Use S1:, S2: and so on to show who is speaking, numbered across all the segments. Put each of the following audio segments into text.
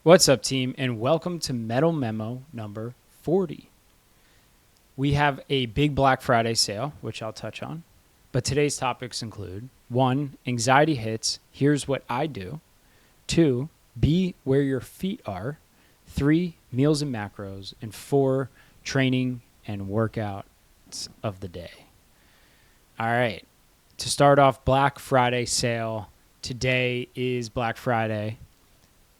S1: What's up, team, and welcome to Mettle Memo number 40. We have a big Black Friday sale, which I'll touch on, but today's topics include 1. Anxiety hits, here's what I do. 2. Be where your feet are. 3. Meals and macros. And 4. Training and workouts of the day. All right, to start off, Black Friday sale. Today is Black Friday.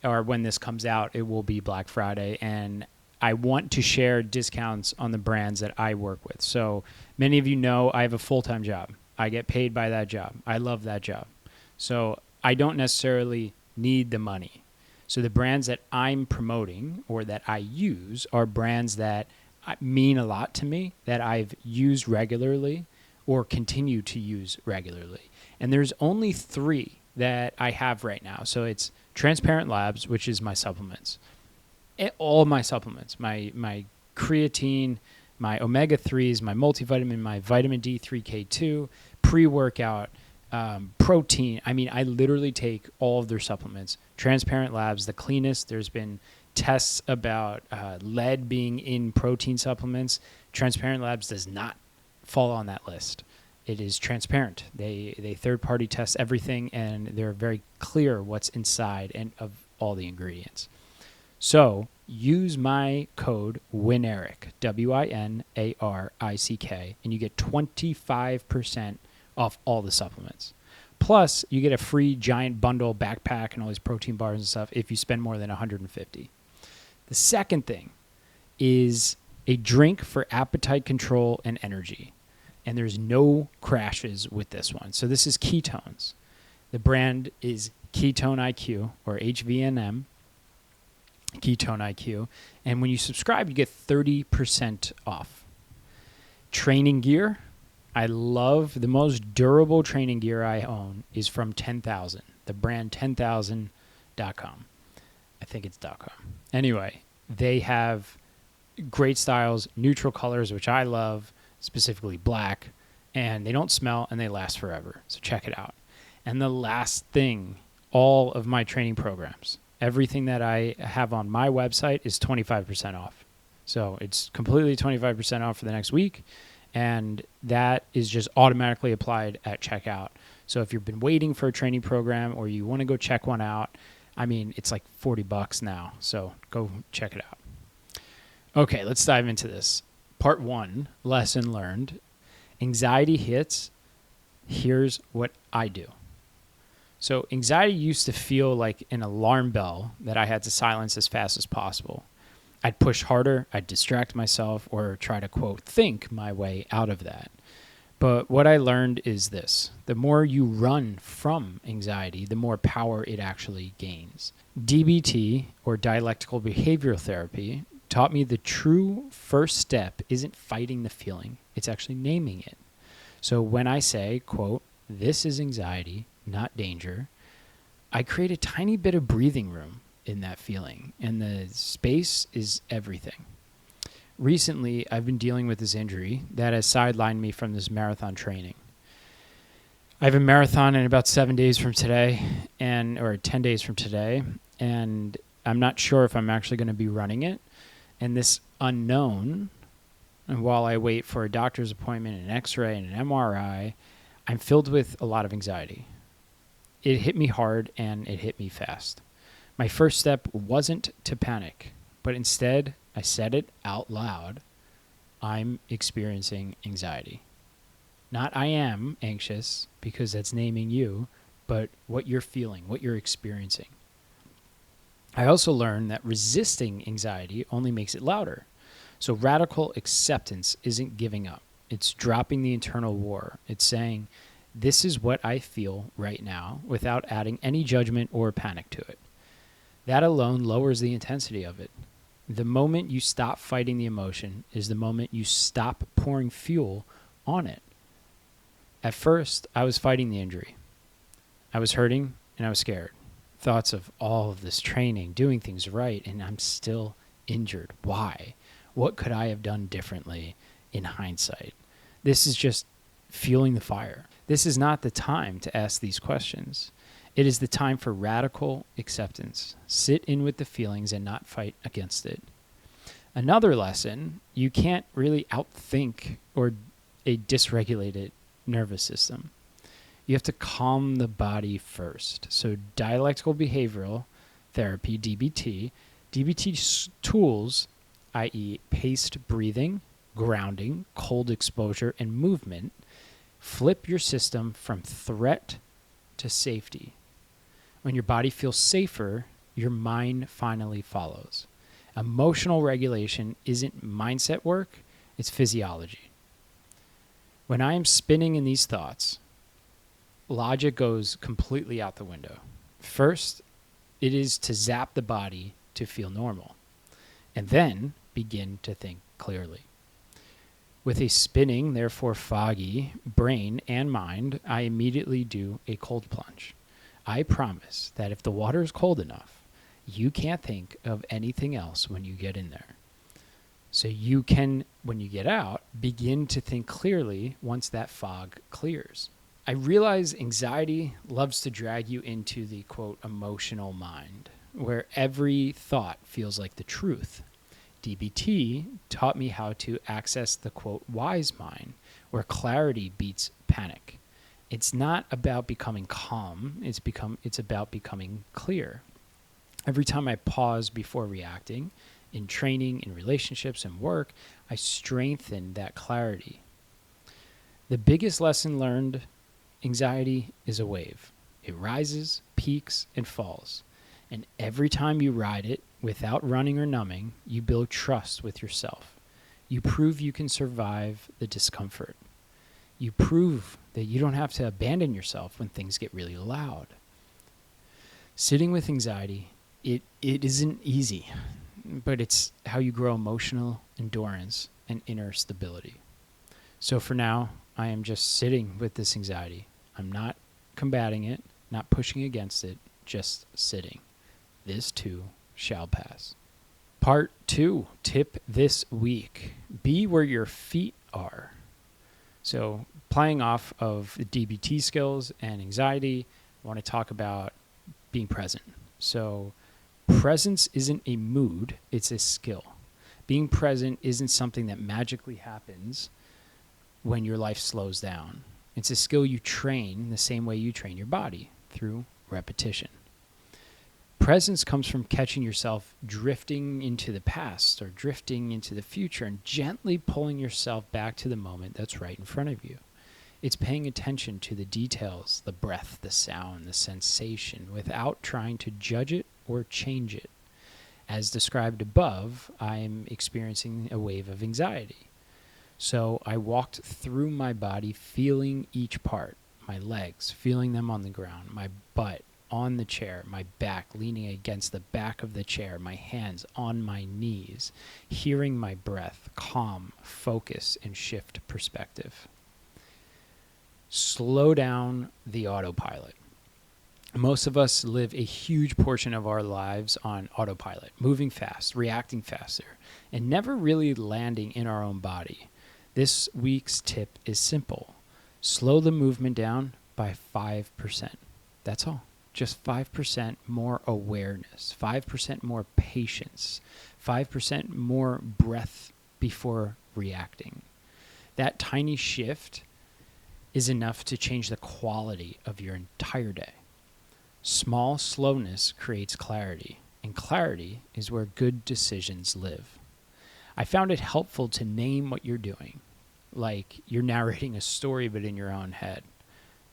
S1: Or when this comes out, it will be Black Friday, and I want to share discounts on the brands that I work with. So many of you know I have a full-time job. I get paid by that job. I love that job. So I don't necessarily need the money. So the brands that I'm promoting or that I use are brands that mean a lot to me, that I've used regularly or continue to use regularly. And there's only 3 that I have right now. So it's Transparent Labs, which is my supplements. All my supplements, my creatine, my omega-3s, my multivitamin, my vitamin D3K2, pre-workout, protein. I mean, I literally take all of their supplements. Transparent Labs, the cleanest. There's been tests about lead being in protein supplements. Transparent Labs does not fall on that list. It is transparent. They third-party test everything, and they're very clear what's inside and of all the ingredients. So use my code WINARIC, WINARICK, and you get 25% off all the supplements. Plus, you get a free giant bundle backpack and all these protein bars and stuff if you spend more than $150. The second thing is a drink for appetite control and energy. And there's no crashes with this one. So this is ketones. The brand is Ketone IQ or HVNM, Ketone IQ. And when you subscribe, you get 30% off. Training gear. I love the most durable training gear I own is from 10,000, the brand 10,000.com. I think it's .com. Anyway, they have great styles, neutral colors, which I love, specifically black, and they don't smell and they last forever. So check it out. And the last thing, all of my training programs, everything that I have on my website is 25% off. So it's completely 25% off for the next week, and that is just automatically applied at checkout. So if you've been waiting for a training program or you want to go check one out, I mean, it's like $40 now. So go check it out. Okay, let's dive into this. Part 1, lesson learned. Anxiety hits, here's what I do. So anxiety used to feel like an alarm bell that I had to silence as fast as possible. I'd push harder, I'd distract myself, or try to, quote, think my way out of that. But what I learned is this. The more you run from anxiety, the more power it actually gains. DBT, or dialectical behavioral therapy, taught me the true first step isn't fighting the feeling, it's actually naming it. So when I say, quote, this is anxiety, not danger, I create a tiny bit of breathing room in that feeling, and the space is everything. Recently, I've been dealing with this injury that has sidelined me from this marathon training. I have a marathon in about 7 days from today, or 10 days from today, and I'm not sure if I'm actually going to be running it. And this unknown, and while I wait for a doctor's appointment, an x-ray, and an MRI, I'm filled with a lot of anxiety. It hit me hard, and it hit me fast. My first step wasn't to panic, but instead I said it out loud. I'm experiencing anxiety. Not I am anxious, because that's naming you, but what you're feeling, what you're experiencing. I also learned that resisting anxiety only makes it louder. So radical acceptance isn't giving up. It's dropping the internal war. It's saying, this is what I feel right now without adding any judgment or panic to it. That alone lowers the intensity of it. The moment you stop fighting the emotion is the moment you stop pouring fuel on it. At first, I was fighting the injury. I was hurting and I was scared. Thoughts of all of this training, doing things right, and I'm still injured. Why? What could I have done differently in hindsight? This is just fueling the fire. This is not the time to ask these questions. It is the time for radical acceptance. Sit in with the feelings and not fight against it. Another lesson, you can't really outthink or a dysregulated nervous system. You have to calm the body first. So dialectical behavioral therapy, DBT tools, i.e. paced breathing, grounding, cold exposure, and movement, flip your system from threat to safety. When your body feels safer, your mind finally follows. Emotional regulation isn't mindset work, it's physiology. When I am spinning in these thoughts, logic goes completely out the window. First, it is to zap the body to feel normal, and then begin to think clearly. With a spinning, therefore foggy, brain and mind, I immediately do a cold plunge. I promise that if the water is cold enough, you can't think of anything else when you get in there. So you can, when you get out, begin to think clearly once that fog clears. I realize anxiety loves to drag you into the, quote, emotional mind, where every thought feels like the truth. DBT taught me how to access the, quote, wise mind, where clarity beats panic. It's not about becoming calm, it's about becoming clear. Every time I pause before reacting, in training, in relationships, and work, I strengthen that clarity. The biggest lesson learned, anxiety is a wave. It rises, peaks, and falls. And every time you ride it, without running or numbing, you build trust with yourself. You prove you can survive the discomfort. You prove that you don't have to abandon yourself when things get really loud. Sitting with anxiety, it isn't easy, but it's how you grow emotional endurance and inner stability. So for now, I am just sitting with this anxiety. I'm not combating it, not pushing against it, just sitting. This too shall pass. Part 2, tip this week. Be where your feet are. So playing off of the DBT skills and anxiety, I want to talk about being present. So presence isn't a mood, it's a skill. Being present isn't something that magically happens when your life slows down. It's a skill you train the same way you train your body, through repetition. Presence comes from catching yourself drifting into the past or drifting into the future and gently pulling yourself back to the moment that's right in front of you. It's paying attention to the details, the breath, the sound, the sensation, without trying to judge it or change it. As described above, I'm experiencing a wave of anxiety. So I walked through my body feeling each part, my legs, feeling them on the ground, my butt on the chair, my back leaning against the back of the chair, my hands on my knees, hearing my breath, calm, focus, and shift perspective. Slow down the autopilot. Most of us live a huge portion of our lives on autopilot, moving fast, reacting faster, and never really landing in our own body. This week's tip is simple. Slow the movement down by 5%. That's all. Just 5% more awareness, 5% more patience, 5% more breath before reacting. That tiny shift is enough to change the quality of your entire day. Small slowness creates clarity, and clarity is where good decisions live. I found it helpful to name what you're doing, like you're narrating a story but in your own head.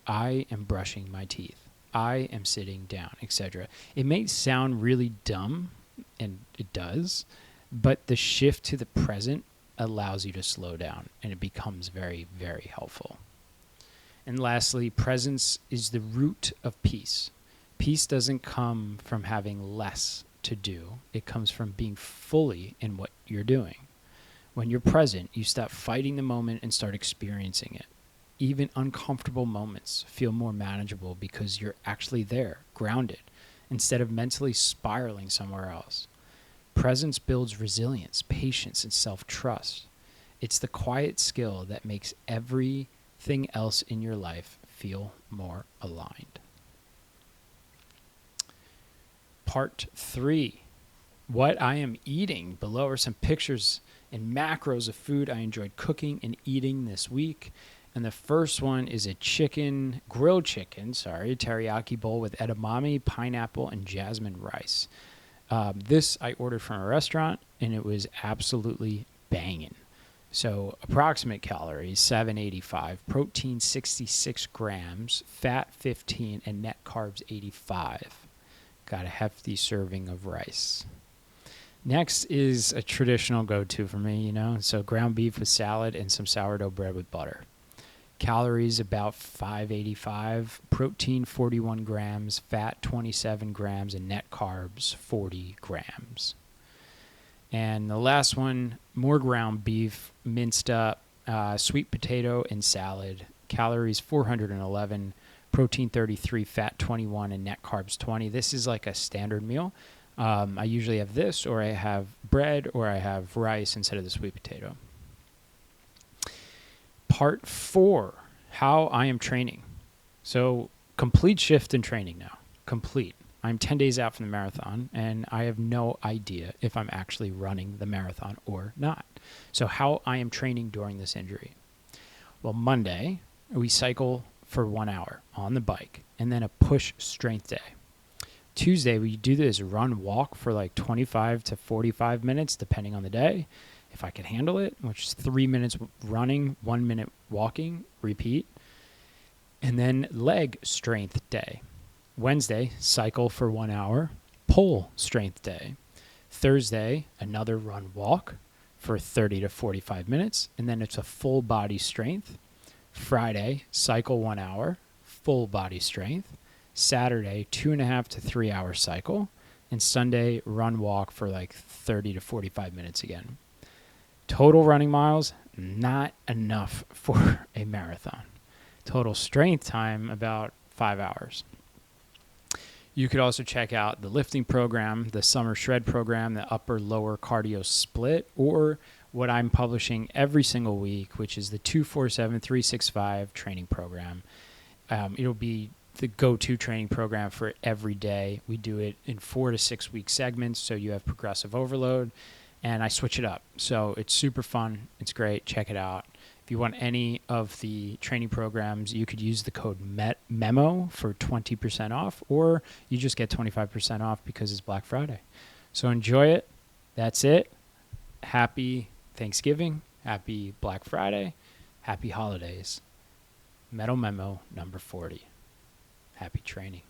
S1: I am brushing my teeth. I am sitting down, etc. It may sound really dumb, and it does, but the shift to the present allows you to slow down, and it becomes very, very helpful. And lastly, presence is the root of peace. Peace doesn't come from having less to do. It comes from being fully in what you're doing. When you're present, you stop fighting the moment and start experiencing it. Even uncomfortable moments feel more manageable because you're actually there, grounded, instead of mentally spiraling somewhere else. Presence builds resilience, patience, and self-trust. It's the quiet skill that makes everything else in your life feel more aligned. Part 3, what I am eating. Below are some pictures and macros of food I enjoyed cooking and eating this week. And the first one is a grilled chicken, teriyaki bowl with edamame, pineapple, and jasmine rice. This I ordered from a restaurant, and it was absolutely banging. So approximate calories, 785, protein 66 grams, fat 15, and net carbs 85. Got a hefty serving of rice. Next is a traditional go-to for me, so ground beef with salad and some sourdough bread with butter. Calories about 585, protein 41 grams, fat 27 grams, and net carbs 40 grams. And the last one, more ground beef, minced up, sweet potato and salad. Calories 411, protein 33, fat 21, and net carbs 20. This is like a standard meal. I usually have this, or I have bread, or I have rice instead of the sweet potato. Part 4, how I am training. So complete shift in training now. Complete. I'm 10 days out from the marathon, and I have no idea if I'm actually running the marathon or not. So how I am training during this injury. Well, Monday, we cycle for 1 hour on the bike, and then a push strength day. Tuesday, we do this run walk for like 25 to 45 minutes, depending on the day, if I can handle it, which is 3 minutes running, 1 minute walking, repeat. And then leg strength day. Wednesday, cycle for 1 hour, pull strength day. Thursday, another run walk for 30 to 45 minutes, and then it's a full body strength. Friday, cycle 1 hour, full body strength. Saturday, 2.5 to 3 hour cycle. And Sunday, run walk for like 30 to 45 minutes again. Total running miles, not enough for a marathon. Total strength time, about 5 hours. You could also check out the lifting program, the summer shred program, the upper lower cardio split, or what I'm publishing every single week, which is the 247-365 training program. It'll be the go-to training program for every day. We do it in 4 to 6 week segments, so you have progressive overload, and I switch it up. So it's super fun. It's great. Check it out. If you want any of the training programs, you could use the code Memo for 20% off, or you just get 25% off because it's Black Friday. So enjoy it. That's it. Happy Thanksgiving. Happy Black Friday. Happy holidays. Mettle Memo number 40. Happy training.